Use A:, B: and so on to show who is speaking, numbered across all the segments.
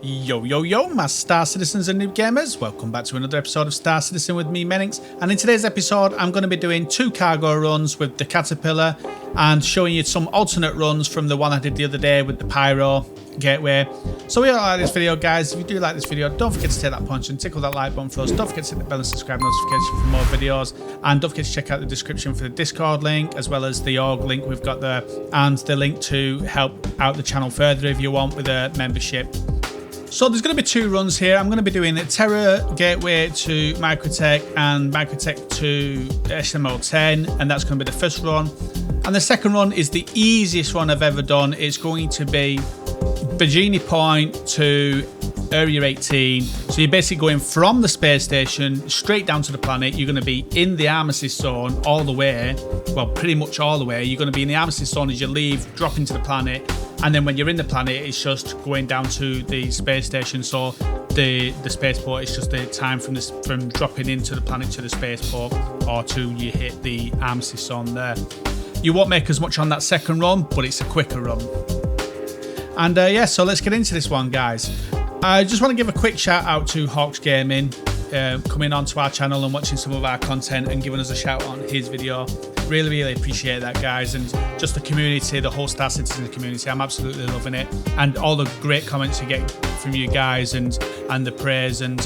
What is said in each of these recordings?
A: Yo, yo, yo, my Star Citizens and Noob Gamers. Welcome back to another episode of Star Citizen with me, Menix. And in today's episode, I'm going to be doing 2 cargo runs with the Caterpillar and showing you some alternate runs from the one I did the other day with the Pyro Gateway. So we all like this video, guys. If you do like this video, don't forget to take that punch and tickle that like button for us. Don't forget to hit the bell and subscribe notification for more videos. And don't forget to check out the description for the Discord link, as well as the org link we've got there, and the link to help out the channel further if you want with a membership. So there's going to be 2 runs here. I'm going to be doing the Terra Gateway to Microtech and Microtech to SMO10, and that's going to be the first run. And the second run is the easiest run I've ever done. It's going to be Baijini Point to Area 18. So you're basically going from the space station straight down to the planet. You're going to be in the armistice zone all the way. Well, pretty much all the way. You're going to be in the armistice zone as you leave, drop into the planet. And then when you're in the planet, it's just going down to the space station. So the spaceport is just the time from dropping into the planet to the spaceport, or to you hit the armistice zone there. You won't make as much on that second run, but it's a quicker run. And yeah, so let's get into this one, guys. I just want to give a quick shout out to Hawks Gaming, coming onto our channel and watching some of our content and giving us a shout out on his video. Really appreciate that, guys. And just the community, the whole Star Citizen community, I'm absolutely loving it. And all the great comments you get from you guys, and the praise and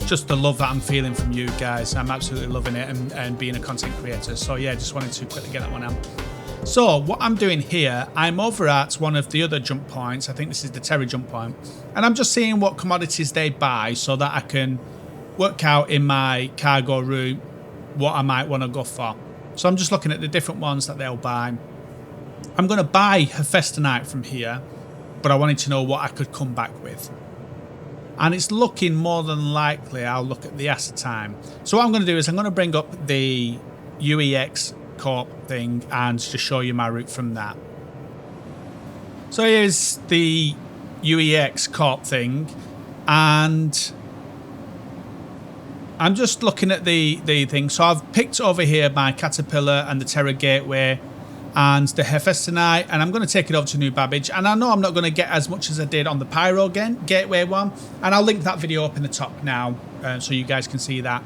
A: just the love that I'm feeling from you guys. I'm absolutely loving it, and being a content creator. So yeah, just wanted to quickly get that one out. So what I'm doing here, I'm over at one of the other jump points. I think this is the Terra jump point. And I'm just seeing what commodities they buy so that I can work out in my cargo route what I might want to go for. So I'm just looking at the different ones that they'll buy. I'm going to buy Hephaestonite from here, but I wanted to know what I could come back with. And it's looking more than likely I'll look at the acetine. So what I'm going to do is I'm going to bring up the aUEC Corp thing and just show you my route from that. So here's the aUEC Corp thing, and I'm just looking at the thing. So I've picked over here my Caterpillar and the Terra Gateway and the Hephaestonite, and I'm going to take it over to New Babbage. And I know I'm not going to get as much as I did on the Pyro Gateway one, and I'll link that video up in the top now so you guys can see that.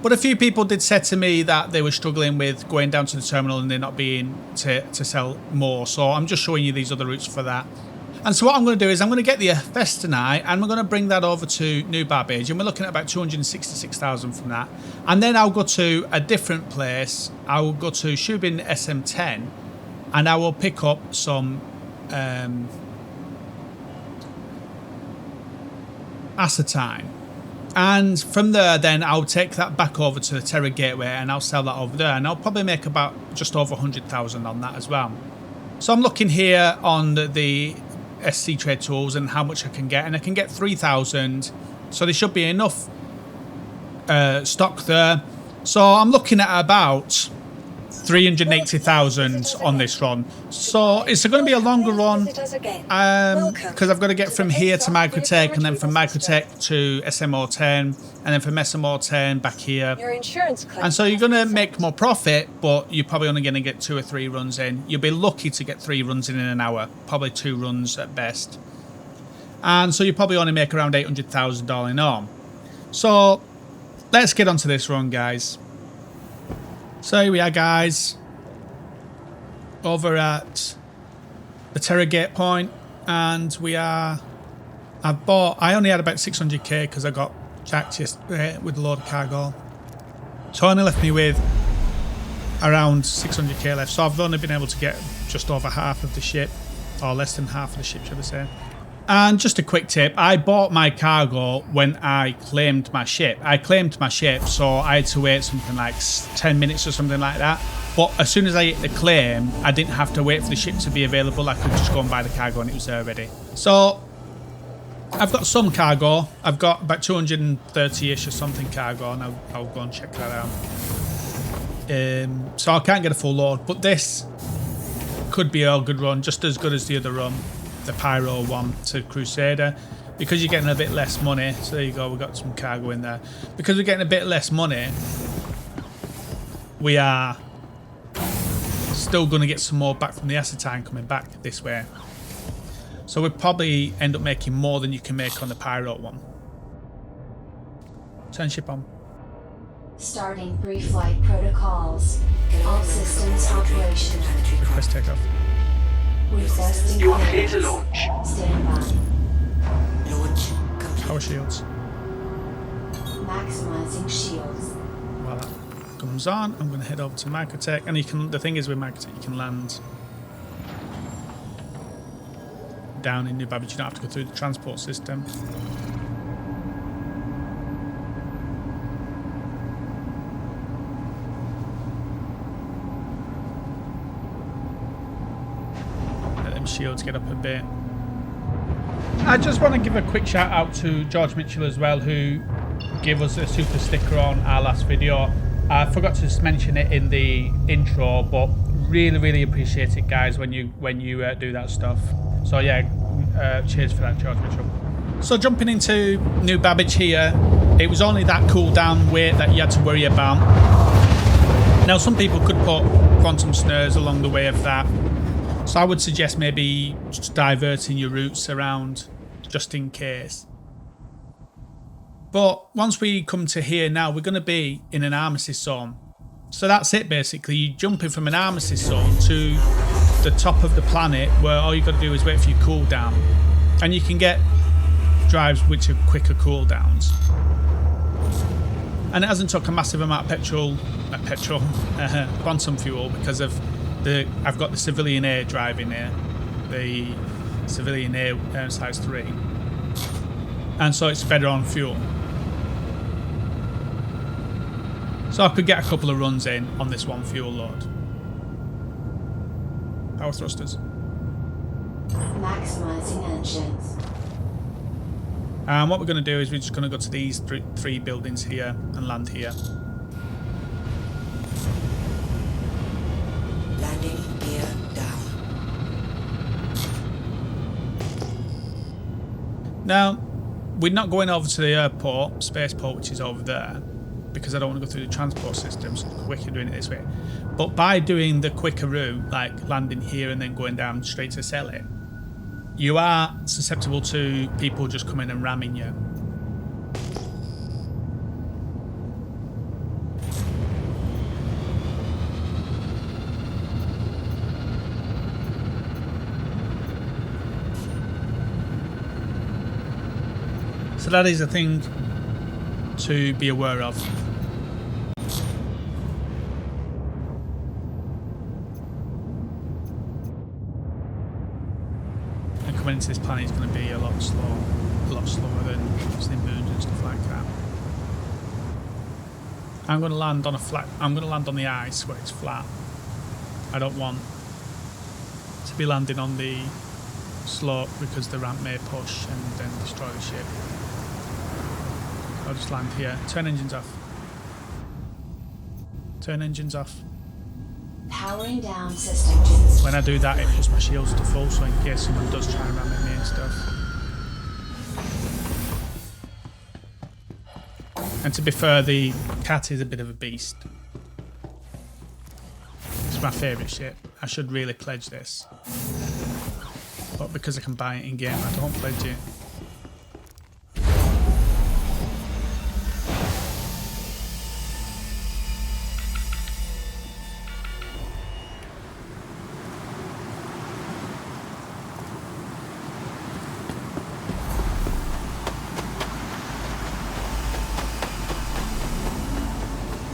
A: But a few people did say to me that they were struggling with going down to the terminal and there not being to sell more. So I'm just showing you these other routes for that. And so what I'm going to do is I'm going to get the Hephaestonite and we're going to bring that over to New Babbage, and we're looking at about 266,000 from that. And then I'll go to a different place. I will go to Shubin SM10 and I will pick up some acetine. And from there, then I'll take that back over to the Terra Gateway and I'll sell that over there. And I'll probably make about just over 100,000 on that as well. So I'm looking here on the SC Trade Tools and how much I can get. And I can get 3,000. So there should be enough stock there. So I'm looking at about 380,000 on this run. So it's going to be a longer run because I've got to get from here to Microtech, and then from Microtech to SMO10, and then from SMO10 back here. And so you're going to make more profit, but you're probably only going to get 2 or 3 runs in. You'll be lucky to get 3 runs in an hour, probably 2 runs at best. And so you probably only make around 800,000 all in all. So let's get onto this run, guys. So here we are, guys, over at the Terra Gate point, and I only had about 600k because I got jacked yesterday with a load of cargo. So it only left me with around 600k left. So I've only been able to get just over half of the ship, or less than half of the ship, should I say. And just a quick tip, I bought my cargo when I claimed my ship. So I had to wait something like 10 minutes or something like that. But as soon as I hit the claim, I didn't have to wait for the ship to be available. I could just go and buy the cargo and it was there already. So I've got some cargo. I've got about 230-ish or something cargo, and I'll go and check that out. So I can't get a full load, but this could be a good run, just as good as the other run, the Pyro one to Crusader, because you're getting a bit less money. So there you go, we've got some cargo in there. Because we're getting a bit less money, we are still going to get some more back from the acetine coming back this way. So we'll probably end up making more than you can make on the Pyro one. Turn ship on.
B: Starting pre-flight protocols. All systems operational.
A: Request takeoff.
B: Requesting
C: You are clear to
B: clearance.
C: launch.
B: Stand by.
C: Launch complete.
A: Power shields.
B: Maximizing shields.
A: While that comes on, I'm going to head over to Microtech, and you can. The thing is with Microtech, you can land down in New Babbage. You don't have to go through the transport system. Let them shields get up a bit. I just want to give a quick shout out to George Mitchell as well, who gave us a super sticker on our last video. I forgot to mention it in the intro, but really appreciate it, guys, when you do that stuff. So yeah, cheers for that, George Mitchell. So jumping into New Babbage here, it was only that cooldown weight that you had to worry about. Now some people could put quantum snares along the way of that, so I would suggest maybe just diverting your routes around just in case. But once we come to here now, we're going to be in an armistice zone. So that's it basically. You're jumping from an armistice zone to the top of the planet, where all you've got to do is wait for your cooldown. And you can get drives which are quicker cooldowns. And it hasn't took a massive amount of quantum fuel, because of I've got the Civilian Air drive in here. The Civilian Air size 3. And so it's better on fuel. So I could get a couple of runs in on this one fuel load. Power thrusters.
B: Maximizing engines.
A: And what we're going to do is we're just going to go to these three buildings here and land here.
C: Landing gear down.
A: Now, we're not going over to the spaceport, which is over there, because I don't want to go through the transport system, so it's quicker doing it this way. But by doing the quicker route, like landing here and then going down straight to sell it, you are susceptible to people just coming and ramming you. So that is a thing to be aware of. And coming into this planet is going to be a lot slower than obviously moons and stuff like that. I'm going to land on on the ice where it's flat. I don't want to be landing on the slope because the ramp may push and then destroy the ship. I'll just land here. Turn engines off. Turn engines off.
B: Powering down systems.
A: When I do that, it puts my shields to full, so in case someone does try and ram at me and stuff. And to be fair, the cat is a bit of a beast. It's my favourite ship. I should really pledge this. But because I can buy it in game, I don't pledge it.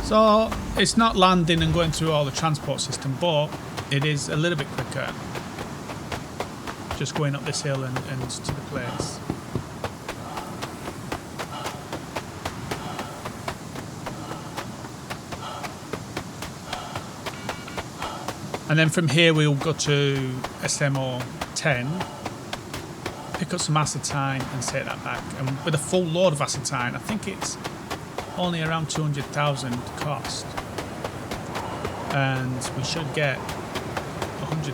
A: So it's not landing and going through all the transport system, but it is a little bit quicker. Just going up this hill and to the place. And then from here we'll go to SMO 10, pick up some acetine and take that back. And with a full load of acetine, I think it's only around 200,000 cost, and we should get 100.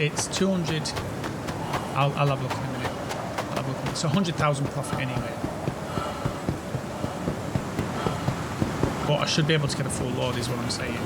A: It's 200. I'll have a look in a minute. It's 100,000 profit anyway, but I should be able to get a full load, is what I'm saying.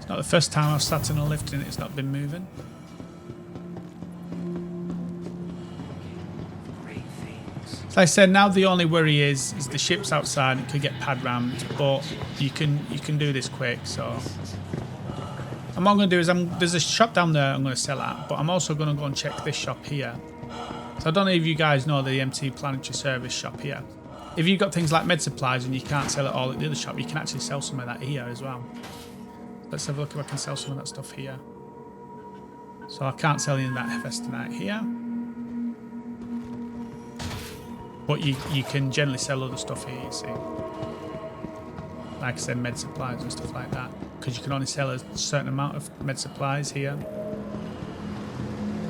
A: It's not the first time I've sat in a lift and it's not been moving. So like I said, now the only worry is the ship's outside. It could get pad rammed, but you can do this quick. So what I'm going to do is there's a shop down there I'm going to sell at, but I'm also going to go and check this shop here. So I don't know if you guys know the MT Planetary Service shop here. If you've got things like med supplies and you can't sell it all at the other shop, you can actually sell some of that here as well. Let's have a look if I can sell some of that stuff here. So I can't sell any of that Hephaestonite here. But you can generally sell other stuff here, you see. Like I said, med supplies and stuff like that. Because you can only sell a certain amount of med supplies here.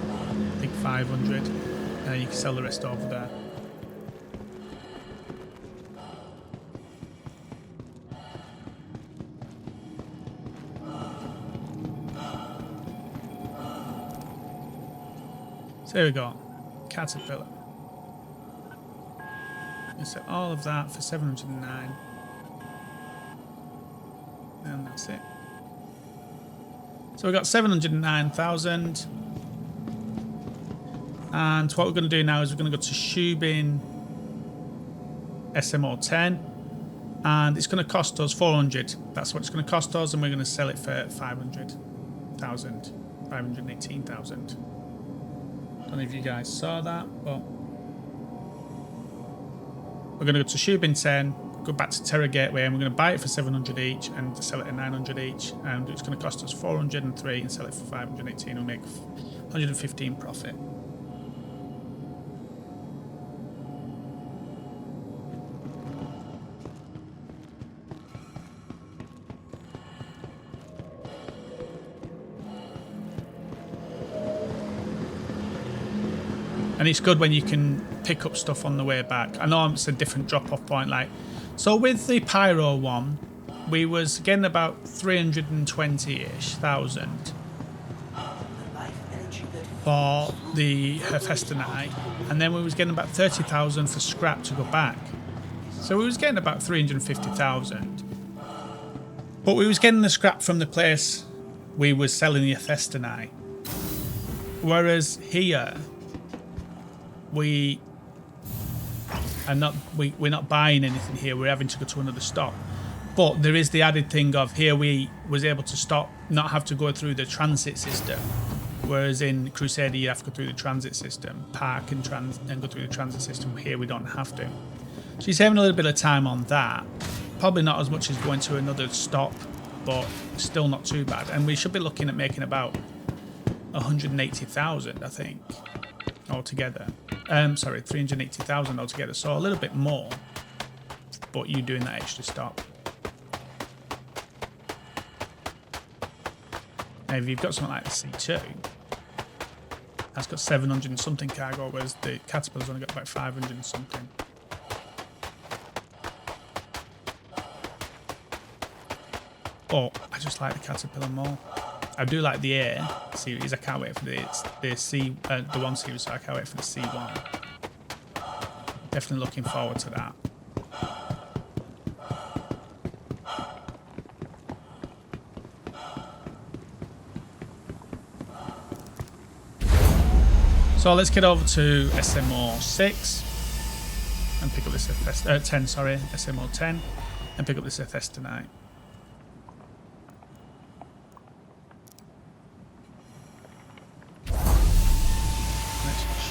A: I think 500. And you can sell the rest over there. So there we go. Caterpillar. Set all of that for 709, and that's it. So we got 709,000, and what we're going to do now is we're going to go to Shubin SMO10, and it's going to cost us 400. That's what it's going to cost us, and we're going to sell it for 500,000, 518,000. Don't know if you guys saw that, but. We're going to go to Shubin 10, go back to Terra Gateway, and we're going to buy it for 700 each and sell it at 900 each. And it's going to cost us 403 and sell it for 518. We'll make 115 profit. And it's good when you can pick up stuff on the way back. I know it's a different drop-off point. Like, so with the Pyro one, we was getting about 320-ish thousand for the Hephaestonite, and then we was getting about 30,000 for scrap to go back. So we was getting about 350,000. But we was getting the scrap from the place we was selling the Hephaestonite. Whereas here, we're not buying anything here. We're having to go to another stop. But there is the added thing of here we was able to stop, not have to go through the transit system. Whereas in Crusader you have to go through the transit system, park and go through the transit system. Here we don't have to. So you're saving a little bit of time on that. Probably not as much as going to another stop, but still not too bad. And we should be looking at making about 180,000, I think, altogether. Sorry, 380,000 altogether. So a little bit more, but you doing that extra stop. Now, if you've got something like the C2, that's got 700 and something cargo, whereas the Caterpillar's only got about 500 and something. But I just like the Caterpillar more. I do like the Air series. I can't wait for the 1 series, so I can't wait for the C1. Definitely looking forward to that. So let's get over to SMO 6 and pick up this 10. Sorry, SMO 10, and pick up this Hephaestonite.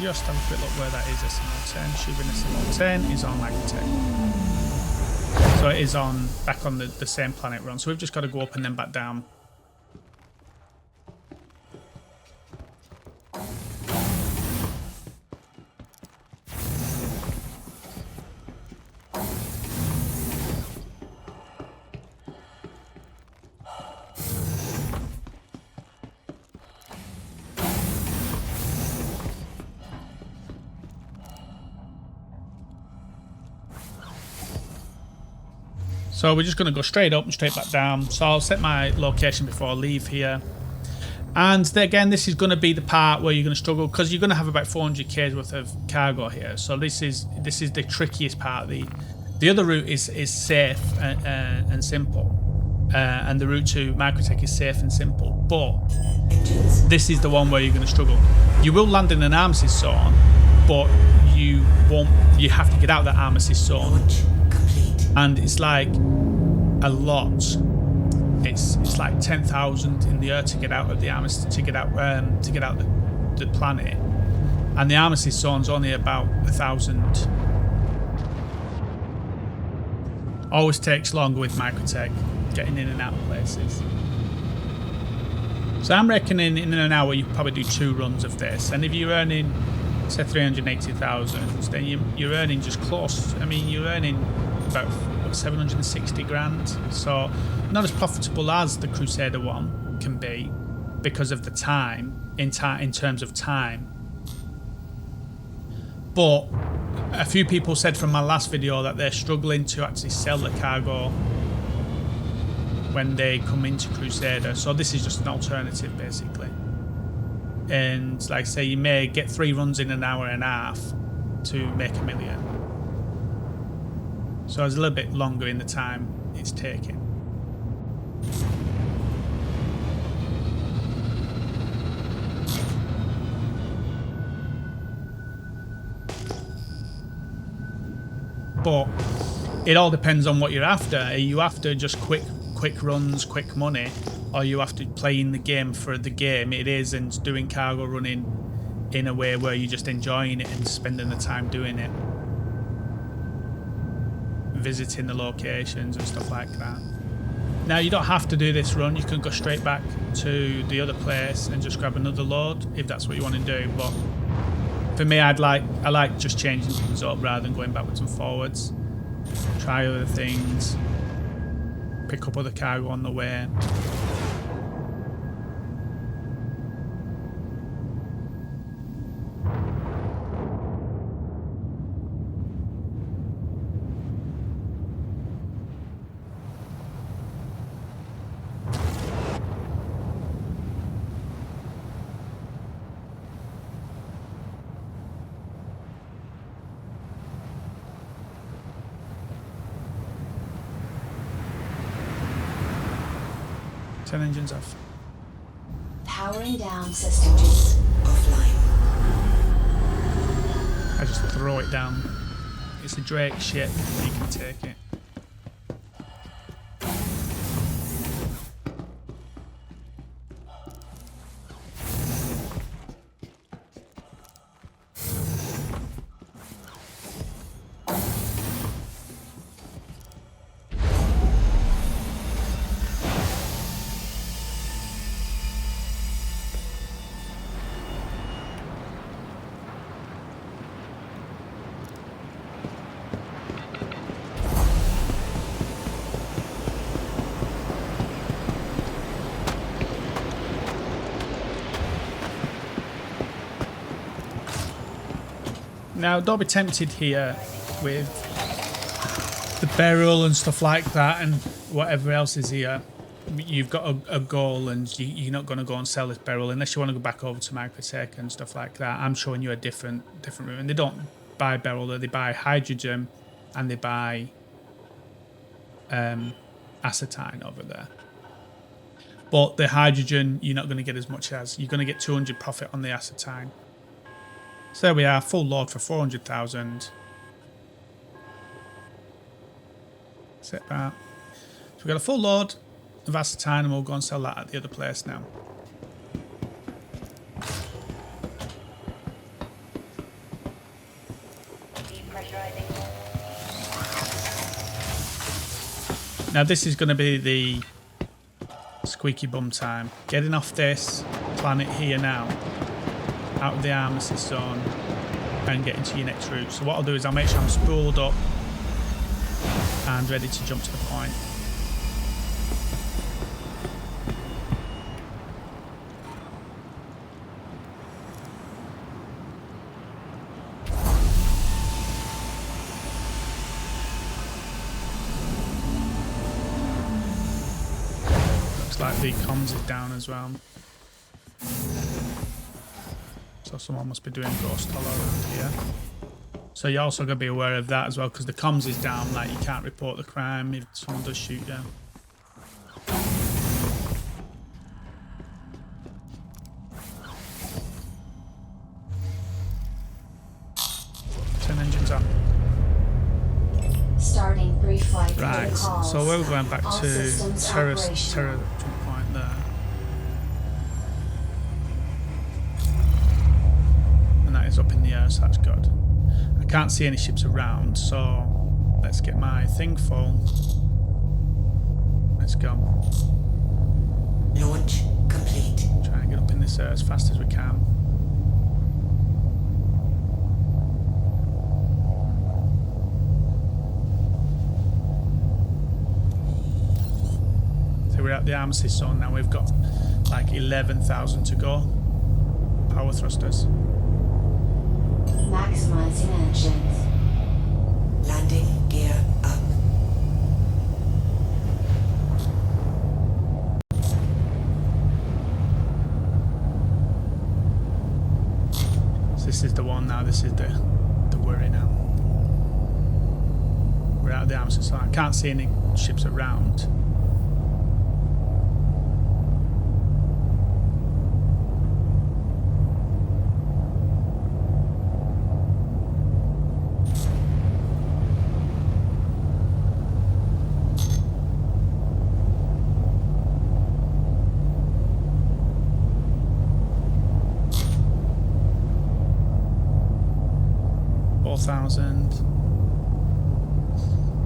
A: Just have a quick look where that is. SMO 10. Shubin SMO 10 is on Magnetic. So it is on back on the same planet we're on. So we've just got to go up and then back down. So we're just going to go straight up and straight back down. So I'll set my location before I leave here. And again, this is going to be the part where you're going to struggle because you're going to have about 400k's worth of cargo here. So this is the trickiest part. The other route is safe and simple. and the route to Microtech is safe and simple. But
C: Engines.
A: this is the one where you're going to struggle. You will land in an armistice zone, but you won't. You have to get out of that armistice zone,
C: Launch complete.
A: and it's like a lot. It's like 10,000 in the air to get out of the armistice, to get out the planet, and the armistice zone's only about 1,000. Always takes longer with Microtech getting in and out of places. So I'm reckoning in an hour you probably do 2 runs of this, and if you're earning say 380,000, then you're earning just close. I mean, you're earning about 760 grand. So not as profitable as the Crusader one can be because of the time in terms of time. But a few people said from my last video that they're struggling to actually sell the cargo when they come into Crusader. So this is just an alternative basically. And like I say, you may get 3 runs in an hour and a half to make $1 million. So it's a little bit longer in the time it's taking. But it all depends on what you're after. Are you after just quick runs, quick money, or are you after playing the game for the game it is and doing cargo running in a way where you're just enjoying it and spending the time doing it, visiting the locations and stuff like that. Now you don't have to do this run. You can go straight back to the other place and just grab another load if that's what you want to do. But for me, I like just changing things up rather than going backwards and forwards. Try other things. Pick up other cargo on the way. Turn engines off.
B: Powering down systems.
C: Offline.
A: I just throw it down. It's a Drake ship, you can take it. Now, don't be tempted here with the barrel and stuff like that and whatever else is here. You've got a goal and you're not going to go and sell this barrel unless you want to go back over to Microtech and stuff like that. I'm showing you a different route. And they don't buy barrel, they buy hydrogen and they buy acetine over there. But the hydrogen, you're not going to get as much as. You're going to get 200 profit on the acetine. So there we are, full load for 400,000. Set that. So we've got a full load of acetine and we'll go and sell that at the other place now. Now this is going to be the squeaky bum time. Getting off this planet here now, out of the armistice zone, and getting to your next route. So what I'll do is I'll make sure I'm spooled up and ready to jump to the point. Looks like the comms is down as well. So someone must be doing ghost hollow around here. So you're also going to be aware of that as well, because the comms is down, like you can't report the crime if someone does shoot you. on.
B: Starting pre-flight
A: Right,
B: protocols.
A: so we're going back
B: All
A: to
B: systems
A: Terra
B: operational.
A: jump point there. And that is up in the air, so that's good. I can't see any ships around, so let's get my thing full. Let's go.
C: Launch complete.
A: Try and get up in this air as fast as we can. So we're at the armistice zone now. We've got like 11,000 to go. Power thrusters.
B: Maximizing engines.
C: Landing gear up.
A: So this is the one now. This is the worry now. We're out of the armistice zone. I can't see any ships around.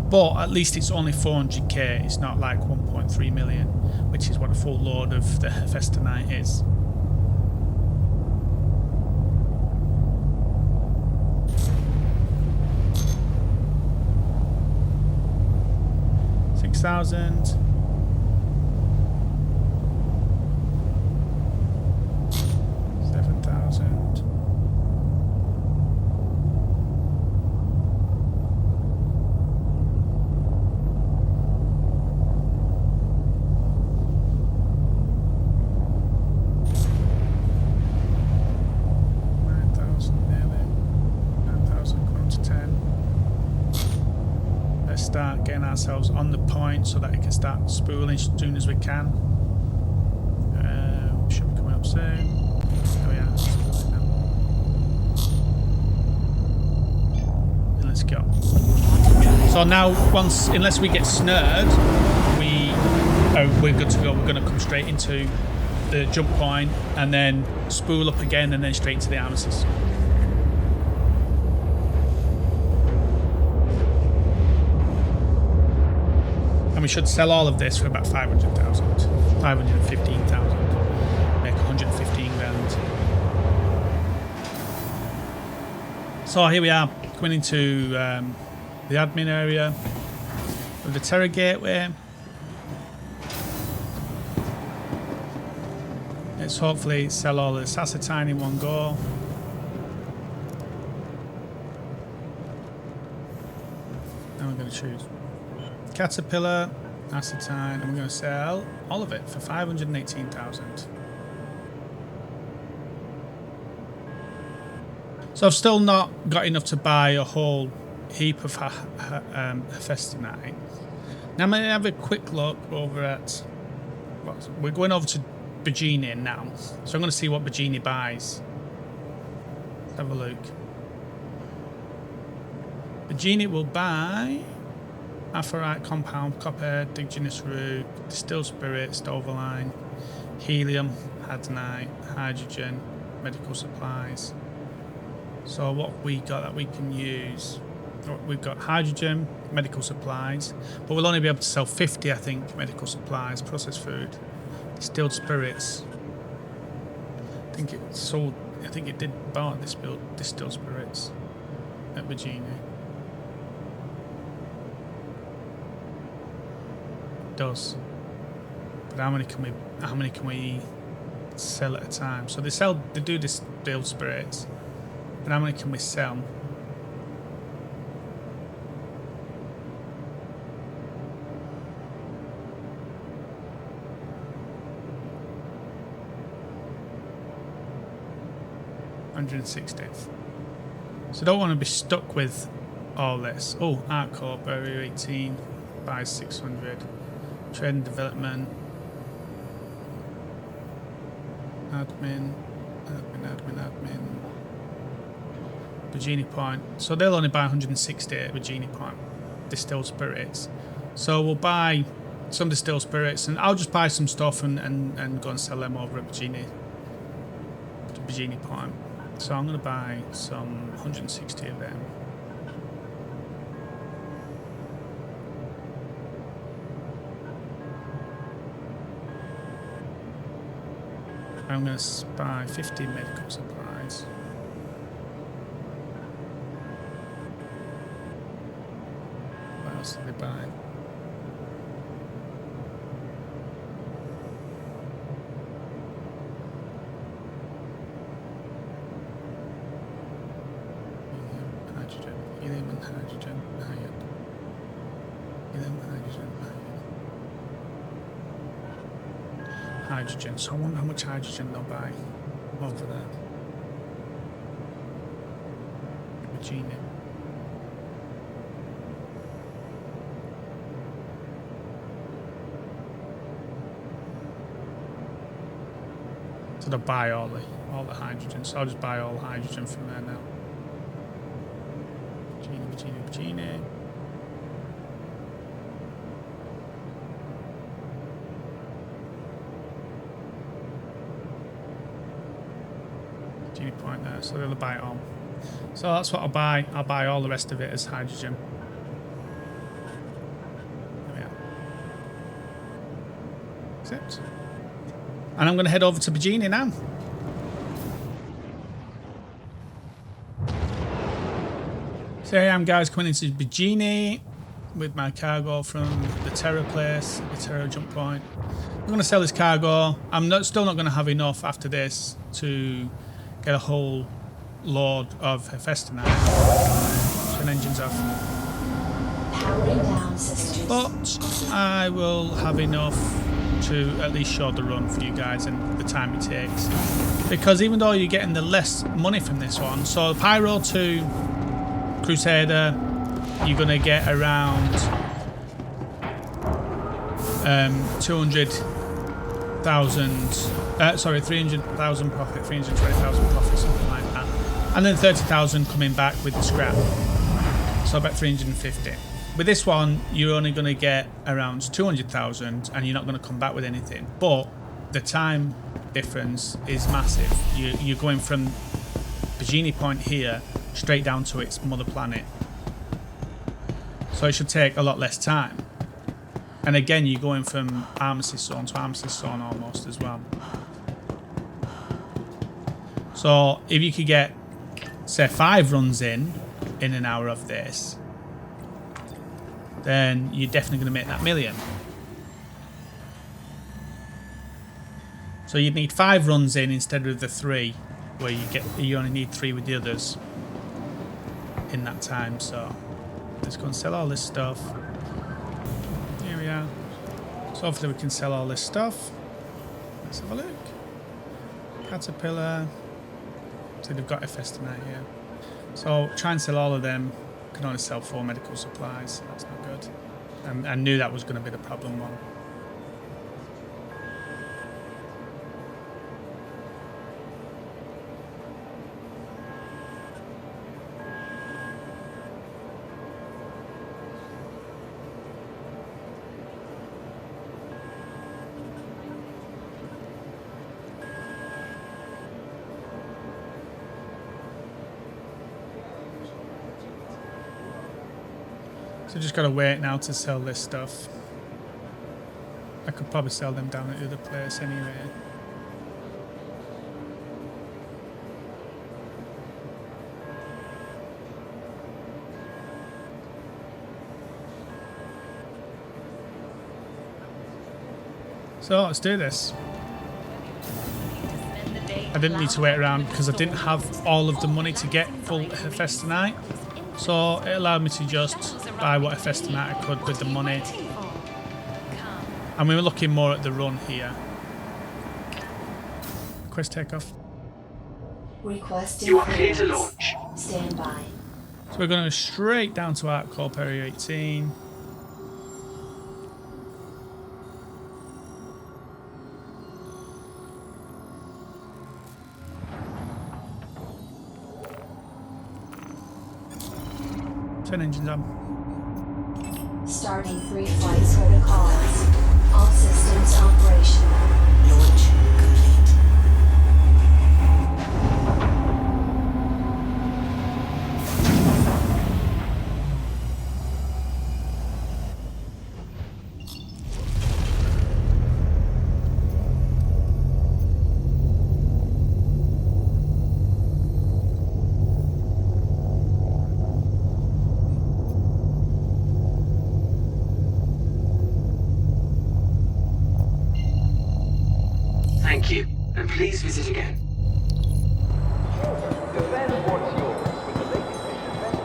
A: But at least it's only 400k. It's not like 1.3 million, which is what a full load of the Festa Knight is. $6,000. $7,000. Start getting ourselves on the point so that it can start spooling as soon as we can. Should be coming up soon. Oh yeah, spooling now. And let's go. So now, unless we get snared, we're good to go. We're going to come straight into the jump point and then spool up again and then straight to the armistice. And we should sell all of this for about 500,000, 515,000, make 115 grand. So here we are, coming into the admin area of the Terra gateway. Let's hopefully sell all of the Sassatine in one go. Now we're going to choose Caterpillar, Acetine, and we're going to sell all of it for 518,000. So I've still not got enough to buy a whole heap of Hephaestonite. Now I'm going to have a quick look over at... we're going over to Baijini now. So I'm going to see what Baijini buys. Let's have a look. Baijini will buy... Aphorite compound, copper, indigenous root, distilled spirit, stoveline, helium, adenite, hydrogen, medical supplies. So what we got that we can use, we've got hydrogen, medical supplies, but we'll only be able to sell 50, I think, medical supplies, processed food, distilled spirits. I think it sold. I think it did buy distilled spirits at Baijini. Does, but how many can we sell at a time? So they do distilled spirits, but how many can we sell? $160. So I don't want to be stuck with all this. Oh, Art Corp area 18 buys 600. Trade and development, admin. Baijini Point. So they'll only buy 160 at Baijini Point. Distilled spirits. So we'll buy some distilled spirits, and I'll just buy some stuff and go and sell them over at Baijini Point. So I'm going to buy some 160 of them. I'm going to buy 50 medical supplies. What else did they buy? Helium and hydrogen, iron. Helium, hydrogen, iron. Hydrogen. So I wonder how much hydrogen they'll buy over there. Baijini. So they'll buy all the hydrogen. So I'll just buy all the hydrogen from there now. Baijini. Baijini Point there, so they'll buy it all. So that's what I'll buy. I'll buy all the rest of it as hydrogen. There we are. Accept. And I'm going to head over to Baijini now. So here I am, guys, coming into Baijini with my cargo from the Terra place, the Terra jump point. I'm going to sell this cargo. I'm still not going to have enough after this to get a whole load of Hephaestonite. Turn engines off.
B: Powering down systems.
A: But I will have enough to at least show the run for you guys and the time it takes. Because even though you're getting the less money from this one, so Pyro to Crusader, you're going to get around 300,000 profit, 320,000 profit, something like that. And then 30,000 coming back with the scrap. So about 350. With this one, you're only going to get around 200,000 and you're not going to come back with anything. But the time difference is massive. You're going from Baijini Point here straight down to its mother planet. So it should take a lot less time. And again, you're going from armistice zone to armistice zone almost as well. So if you could get, say, 5 runs in an hour of this, then you're definitely going to make that million. So you'd need 5 runs in instead of the 3, where you only need 3 with the others in that time. So let's go and sell all this stuff. Here we are. So hopefully we can sell all this stuff. Let's have a look. Caterpillar. So they've got Hephaestonite here. So try and sell all of them. Can only sell 4 medical supplies. So that's not good. I knew that was going to be the problem one. So just gotta wait now to sell this stuff. I could probably sell them down at the other place anyway. So let's do this. I didn't need to wait around because I didn't have all of the money to get full Hephaestonite. So it allowed me to just buy what Hephaestonite I could with the money. And we were looking more at the run here. Quest takeoff.
B: Requesting
D: You are clear to
B: clearance.
D: launch.
B: Stand by.
A: So we're going straight down to Arc Corp Area 18. Turn engines on.
B: Starting pre-flight protocols. All systems operational.
C: Launch complete.
D: Thank you, and please visit again.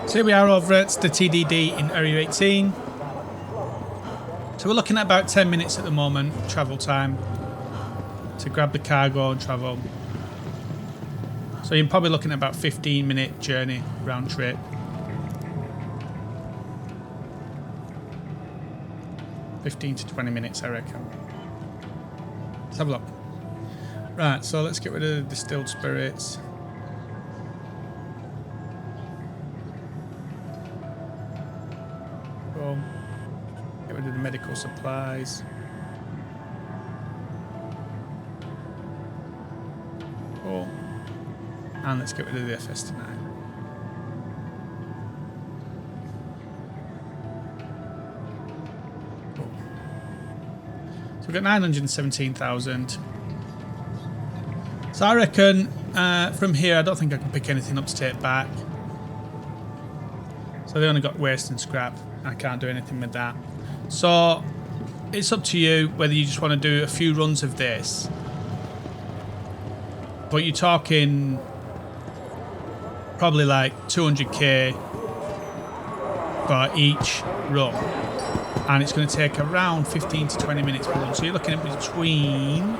A: So here we are over at the TDD in Area 18. So we're looking at about 10 minutes at the moment, travel time, to grab the cargo and travel. So you're probably looking at about 15-minute journey round trip. $15 to 20 minutes, I reckon. Let's have a look. Right, so let's get rid of the distilled spirits. Boom. Get rid of the medical supplies. Cool. And let's get rid of the FS tonight. Cool. So we've got 917,000. So I reckon from here, I don't think I can pick anything up to take back. So they only got waste and scrap. I can't do anything with that. So it's up to you whether you just want to do a few runs of this. But you're talking probably like 200k for each run. And it's going to take around 15 to 20 minutes per run. So you're looking at between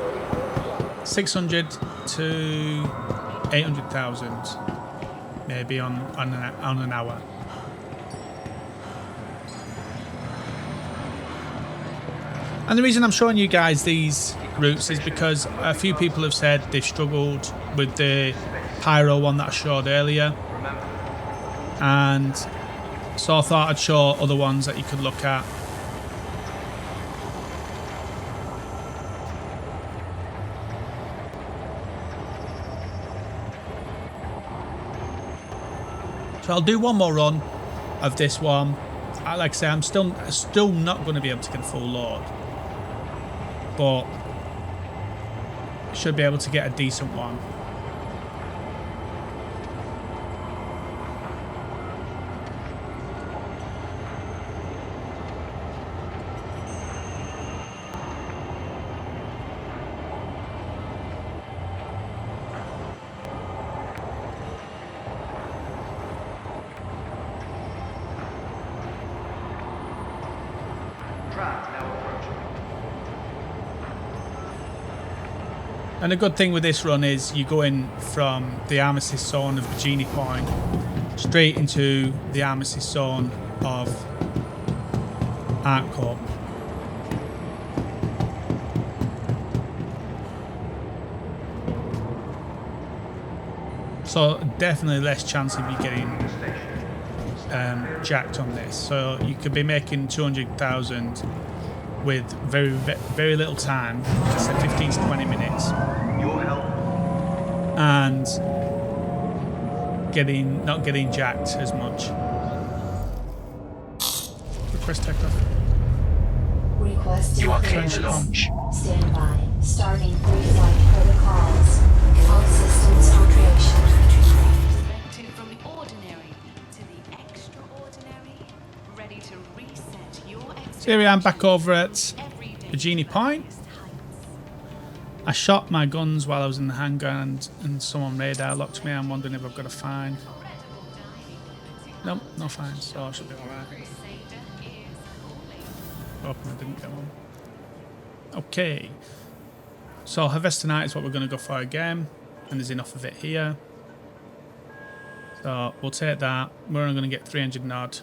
A: 600 to 800,000 maybe on an hour. And the reason I'm showing you guys these routes is because a few people have said they've struggled with the pyro one that I showed earlier, and so I thought I'd show other ones that you could look at. So I'll do one more run of this one. Like I say, I'm still not going to be able to get a full load, but should be able to get a decent one. And the good thing with this run is you go in from the armistice zone of Baijini Point straight into the armistice zone of aUEC. So definitely less chance of you getting jacked on this. So you could be making 200,000 with very little time, let's say 15 to 20 minutes, and not getting jacked as much. Request takeoff.
B: Requesting
D: You are clear
B: clearance.
D: to launch.
B: Stand by. Starting pre-flight protocols. All systems operational.
E: Selected from the ordinary to the extraordinary, ready to reset your
A: So here I am back over at Baijini Point. I shot my guns while I was in the hangar and someone radar locked me. I'm wondering if I've got a fine. Nope, no fines, so I should be alright. Hoping I didn't get one. Okay. So Harvest tonight is what we're going to go for again. And there's enough of it here. So we'll take that. We're only going to get 300 and odd.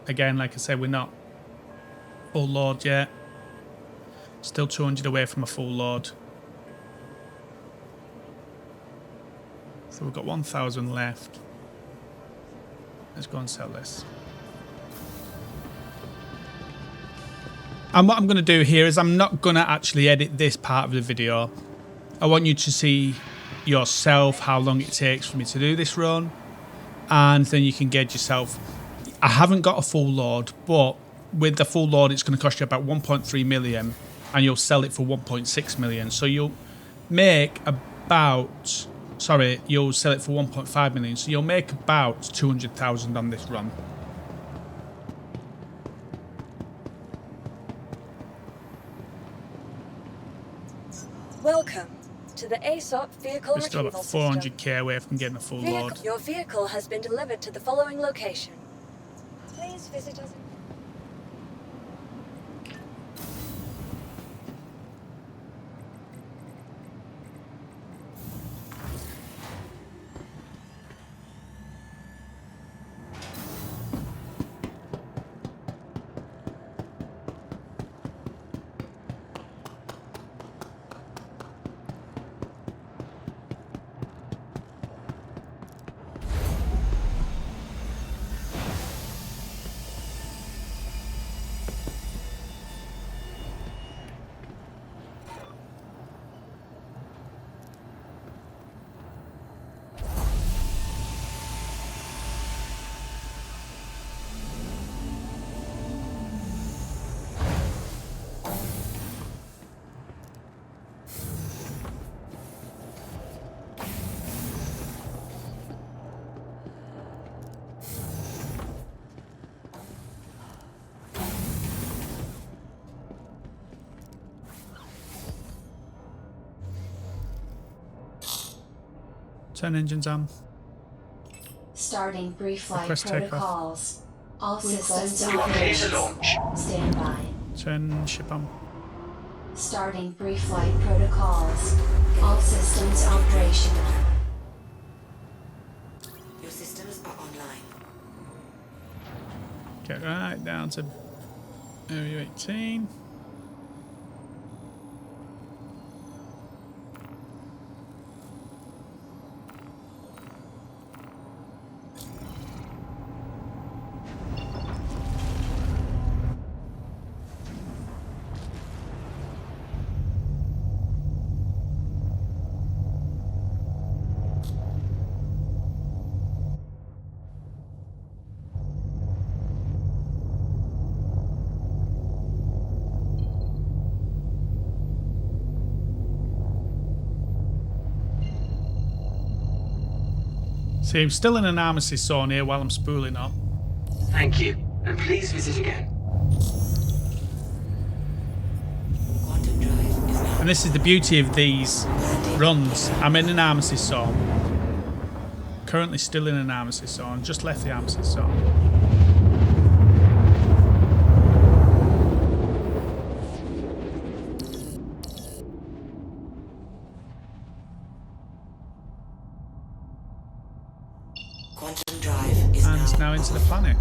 A: Again, like I said, we're not full load yet. Still 200 away from a full load. So we've got 1,000 left. Let's go and sell this. And what I'm going to do here is I'm not going to actually edit this part of the video. I want you to see yourself how long it takes for me to do this run, and then you can gauge yourself. I haven't got a full load, but with the full load it's going to cost you about 1.3 million, and you'll sell it for 1.6 million. So you'll make about, sorry, you'll sell it for 1.5 million. So you'll make about 200,000 on this run.
F: Welcome to the aUEC vehicle
A: We're still about
F: retrieval system.
A: 400k away from getting a full load.
F: Your vehicle has been delivered to the following location. Please visit us.
A: Turn engines on.
B: Starting pre-flight
A: Press takeoff.
B: protocols. All systems
D: Clear to
B: operations.
D: launch.
B: Stand by.
A: Turn ship on.
B: Starting pre-flight protocols. All systems operational.
C: Your systems are online.
A: Get right down to area 18. See, I'm still in an armistice zone here while I'm spooling up.
D: Thank you, and please visit again.
C: Quantum drive is now.
A: And this is the beauty of these runs. I'm in an armistice zone. Currently still in an armistice zone. Just left the armistice zone.
C: Quantum drive is
A: And now into the planet.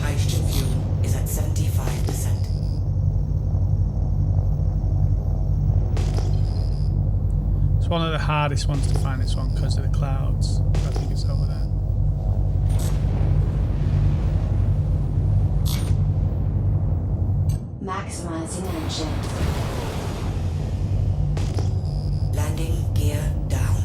C: Hydrogen fuel is at 75%.
A: It's one of the hardest ones to find, this one, because of the clouds. I think it's over there.
B: Maximizing engine.
C: Landing gear down.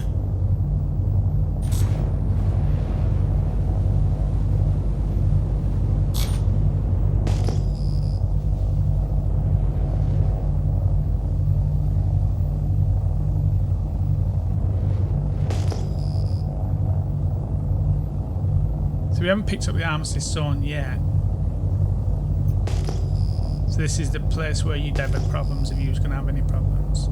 A: So we haven't picked up the armistice zone yet. So this is the place where you'd have problems if you was going to have any problems.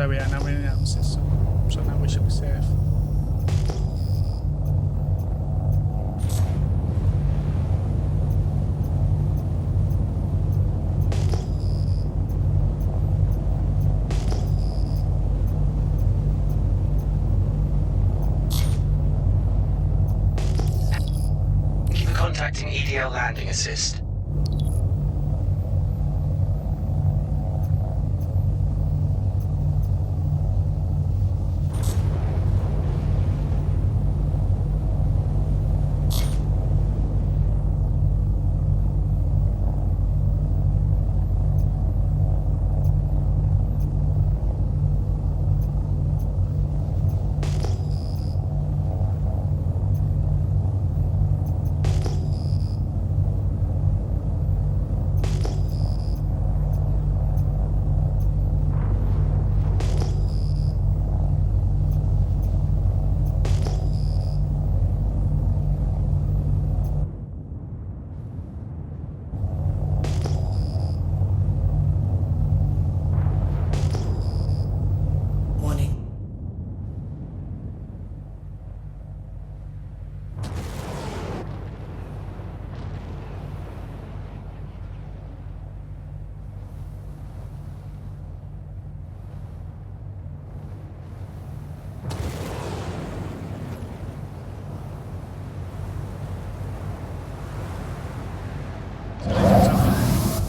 A: where we are now. We're in the armistice, so now we should be safe.
D: Keep contacting EDL landing assist.
C: Warning.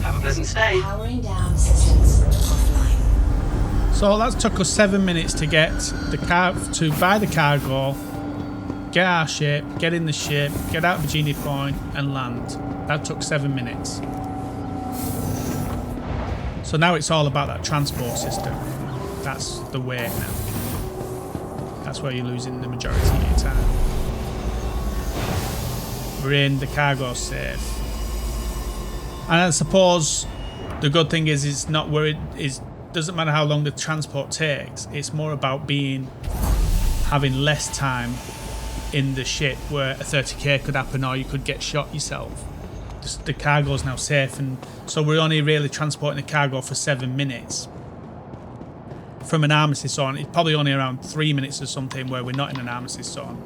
D: Have a pleasant stay.
B: Powering down systems.
C: Offline.
A: So that took us 7 minutes to get to buy the cargo, get our ship, get in the ship, get out of Baijini Point, and land. That took 7 minutes. So now it's all about that transport system. That's the way now. That's where you're losing the majority of your time. We're in, the cargo's safe. And I suppose the good thing is it's not worried. It doesn't matter how long the transport takes. It's more about having less time in the ship where a 30k could happen or you could get shot yourself. The cargo's now safe, and so we're only really transporting the cargo for 7 minutes. From an armistice zone, it's probably only around 3 minutes or something where we're not in an armistice zone.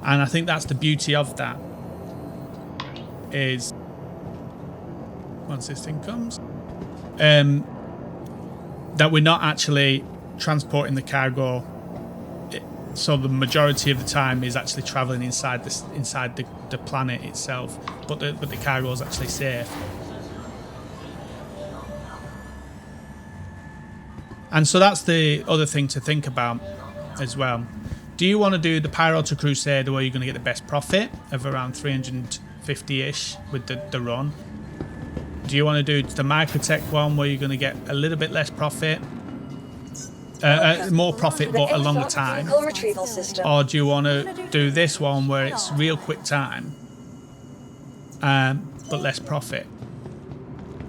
A: And I think that's the beauty of that. Is once this thing comes, that we're not actually transporting the cargo, so the majority of the time is actually traveling inside the planet itself, but the cargo is actually safe. And so that's the other thing to think about as well. Do you want to do the Pyro to Crusader where you're going to get the best profit of around 350-ish with the run? Do you want to do the Microtech one where you're going to get a little bit less profit, more profit but a longer time?
F: Vehicle retrieval system.
A: Or do you want to do this one where it's real quick time, but less profit?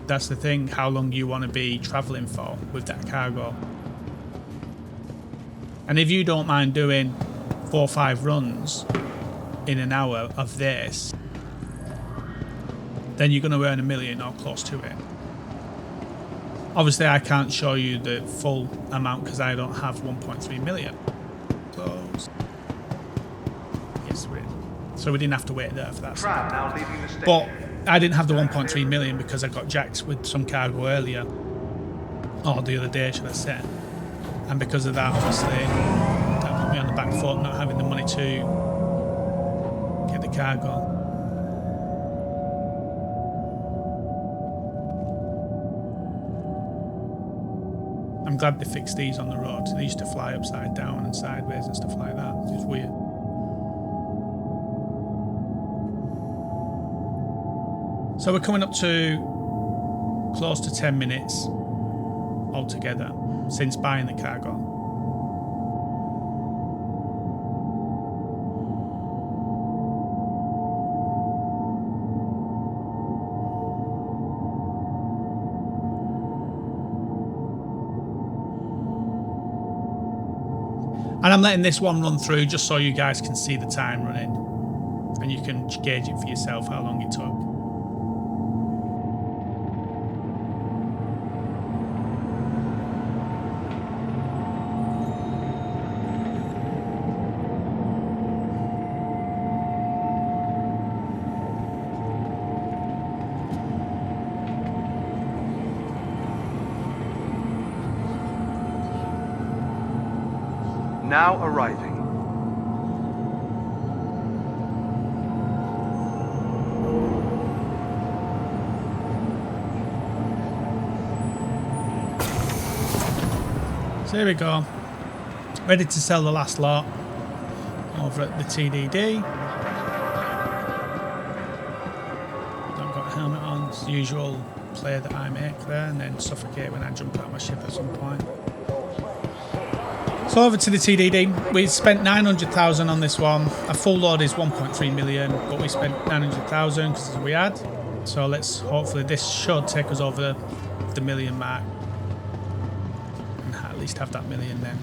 A: That's the thing, how long you want to be travelling for with that cargo. And if you don't mind doing 4 or 5 runs in an hour of this, then you're going to earn $1 million or close to it. Obviously I can't show you the full amount because I don't have 1.3 million. Close. Yes, so we didn't have to wait there for that.
G: Now leaving the station.
A: But I didn't have the 1.3 million because I got jacked with some cargo earlier, or the other day should I say, and because of that obviously that put me on the back foot, not having the money to get the cargo. I'm glad they fixed these on the road. They used to fly upside down and sideways and stuff like that. It's weird. So we're coming up to close to 10 minutes altogether since buying the cargo. And I'm letting this one run through just so you guys can see the time running and you can gauge it for yourself how long it took.
G: now arriving.
A: So here we go. Ready to sell the last lot over at the TDD. I've got a helmet on. It's the usual play that I make there, and then suffocate when I jump out of my ship at some point. So over to the TDD. We spent 900,000 on this one. A full load is 1.3 million, but we spent 900,000 because we had. So let's hopefully this should take us over the million mark. And at least have that million then.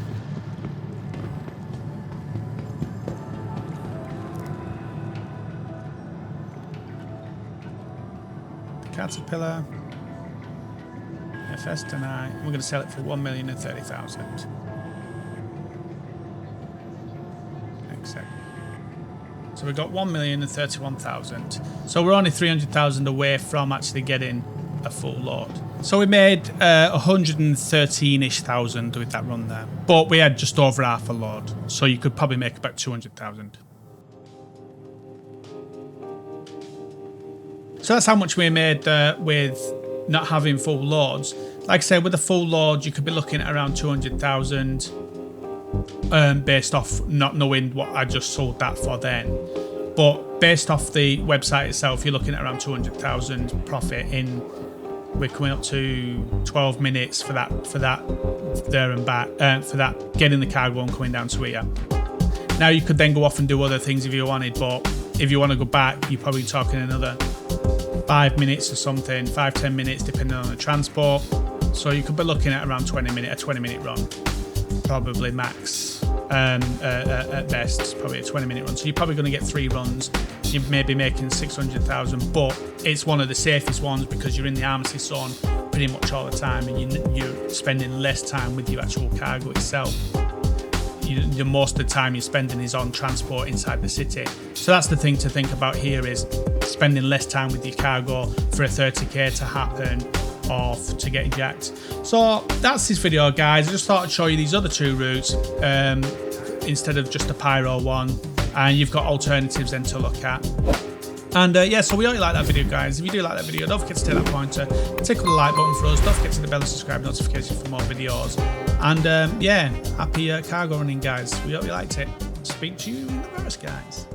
A: Caterpillar, FS tonight. We're going to sell it for 1,030,000. Except, so we've got 1,031,000. So we're only 300,000 away from actually getting a full load. So we made 113-ish thousand with that run there, but we had just over half a load. So you could probably make about 200,000. So that's how much we made with not having full loads. Like I said, with a full load, you could be looking at around 200,000 based off not knowing what I just sold that for then. But based off the website itself, you're looking at around 200,000 profit in. We're coming up to 12 minutes for that there and back, for that getting the cargo and coming down to here. Now you could then go off and do other things if you wanted, but if you want to go back, you're probably talking another 5 minutes or something, 5-10 minutes depending on the transport. So you could be looking at around a 20 minute run, probably max. At best, it's probably a 20-minute run. So you're probably going to get 3 runs. You may be making 600,000, but it's one of the safest ones because you're in the armistice zone pretty much all the time, and you're spending less time with your actual cargo itself. Most of the time you're spending is on transport inside the city. So that's the thing to think about here, is spending less time with your cargo for a 30k to happen or to get jacked. So that's this video, guys. I just thought I'd show you these other 2 routes instead of just a pyro one, and you've got alternatives then to look at. And yeah, so we hope you like that video, guys. If you do like that video, don't forget to take that pointer, tickle the like button for us, don't forget to hit the bell and subscribe notification for more videos. And yeah, happy cargo running, guys. We hope you liked it. Speak to you in the verse, guys.